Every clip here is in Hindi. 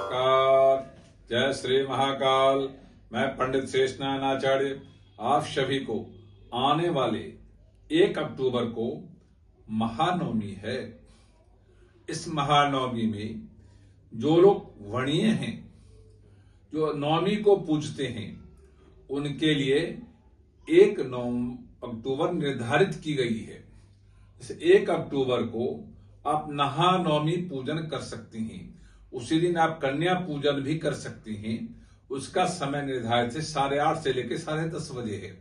नमस्कार। जय श्री महाकाल। मैं पंडित शेषनारायण आचार्य आप सभी को आने वाले 1 अक्टूबर को महानवमी है। इस महानवमी में जो लोग वणीय हैं, जो नवमी को पूजते हैं, उनके लिए 1 अक्टूबर निर्धारित की गई है। इस 1 अक्टूबर को आप महानवमी पूजन कर सकती हैं। उसी दिन आप कन्या पूजन भी कर सकती हैं। उसका समय निर्धारित है 8:30 से लेकर 10:30 बजे है।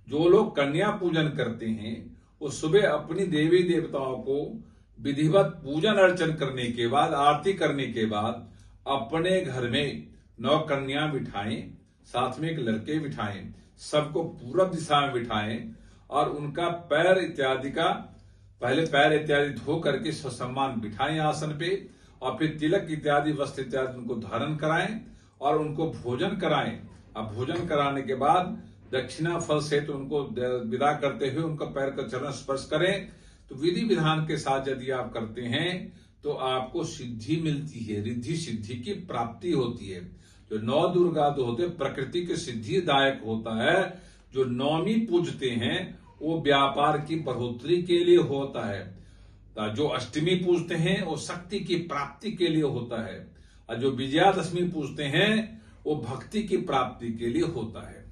जो लोग कन्या पूजन करते हैं वो सुबह अपनी देवी देवताओं को विधिवत पूजन अर्चन करने के बाद, आरती करने के बाद अपने घर में 9 कन्या बिठाएं, साथ में 1 लड़के बिठाएं, सबको पूरब दिशा में बिठाएं और उनका पैर इत्यादि धो करके ससम्मान बिठाएं आसन पे, और फिर तिलक इत्यादि वस्त्र इत्यादि उनको धारण कराएं और उनको भोजन कराएं। अब भोजन कराने के बाद दक्षिणा फल से तो उनको विदा करते हुए उनका पैर का चरण स्पर्श करें। तो विधि विधान के साथ यदि आप करते हैं तो आपको सिद्धि मिलती है, रिद्धि सिद्धि की प्राप्ति होती है। जो 9 दुर्गा होते प्रकृति के सिद्धिदायक होता है। जो नवमी पूजते हैं वो व्यापार की बढ़ोतरी के लिए होता है। जो अष्टमी पूजते हैं वो शक्ति की प्राप्ति के लिए होता है, और जो विजयादशमी पूजते हैं वो भक्ति की प्राप्ति के लिए होता है।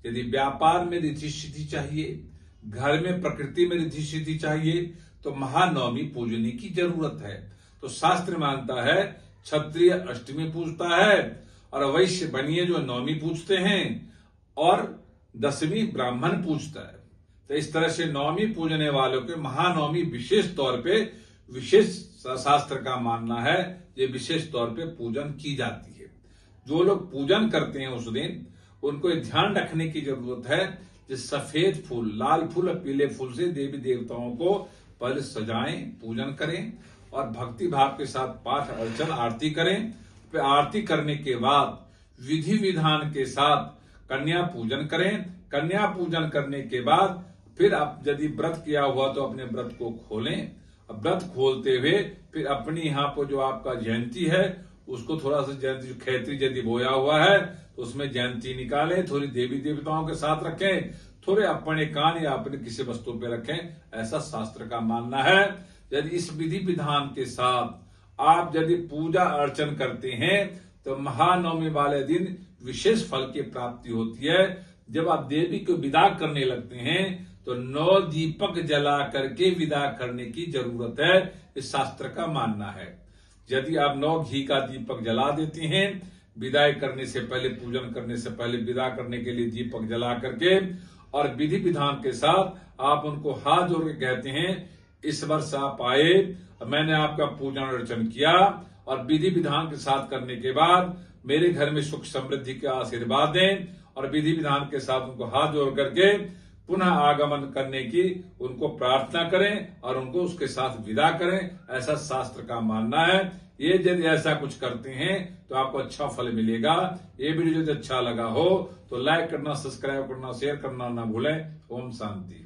यदि व्यापार में रिद्धि सिद्धि चाहिए, घर में प्रकृति में रिद्धि सिद्धि चाहिए, तो महानवमी पूजने की जरूरत है। तो शास्त्र मानता है क्षत्रिय अष्टमी पूजता है और वैश्य बनिए जो नवमी पूजते हैं और 10वीं ब्राह्मण पूजता है। तो इस तरह से नवमी पूजने वालों के महानवमी विशेष तौर पे, विशेष शास्त्र का मानना है, ये विशेष तौर पे पूजन की जाती है। जो लोग पूजन करते हैं उस दिन उनको ध्यान रखने की जरूरत है कि सफेद फूल, लाल फूल और पीले फूल से देवी देवताओं को पहले सजाएं, पूजन करें और भक्ति भाव के साथ पाठ अर्चन आरती करें। फिर आरती करने के बाद विधि विधान के साथ कन्या पूजन करें। कन्या पूजन करने के बाद फिर आप यदि व्रत किया हुआ तो अपने व्रत को खोलें। अब व्रत खोलते हुए फिर अपनी यहाँ पर जो आपका जयंती है उसको थोड़ा सा, जयंती जो खैत्री यदि बोया हुआ है तो उसमें जयंती निकालें, थोड़ी देवी देवताओं के साथ रखें, थोड़े अपने कान या अपने किसी वस्तु पे रखें, ऐसा शास्त्र का मानना है। यदि इस विधि विधान के साथ आप यदि पूजा अर्चन करते हैं तो महानवमी वाले दिन विशेष फल की प्राप्ति होती है। जब आप देवी को विदा करने लगते हैं तो 9 दीपक जला करके विदा करने की जरूरत है, इस शास्त्र का मानना है। यदि आप 9 घी का दीपक जला देते हैं विदाई करने से पहले, पूजन करने से पहले विदा करने के लिए दीपक जला करके, और विधि विधान के साथ आप उनको हाथ जोड़ के कहते हैं इस वर्ष आप आए, मैंने आपका पूजन अर्चन किया, और विधि विधान के साथ करने के बाद मेरे घर में सुख समृद्धि का आशीर्वाद दें, और विधि विधान के साथ उनको हाथ जोड़ करके पुनः आगमन करने की उनको प्रार्थना करें और उनको उसके साथ विदा करें, ऐसा शास्त्र का मानना है। ये यदि ऐसा कुछ करते हैं तो आपको अच्छा फल मिलेगा। ये वीडियो यदि अच्छा लगा हो तो लाइक करना, सब्सक्राइब करना, शेयर करना ना भूलें। ओम शांति।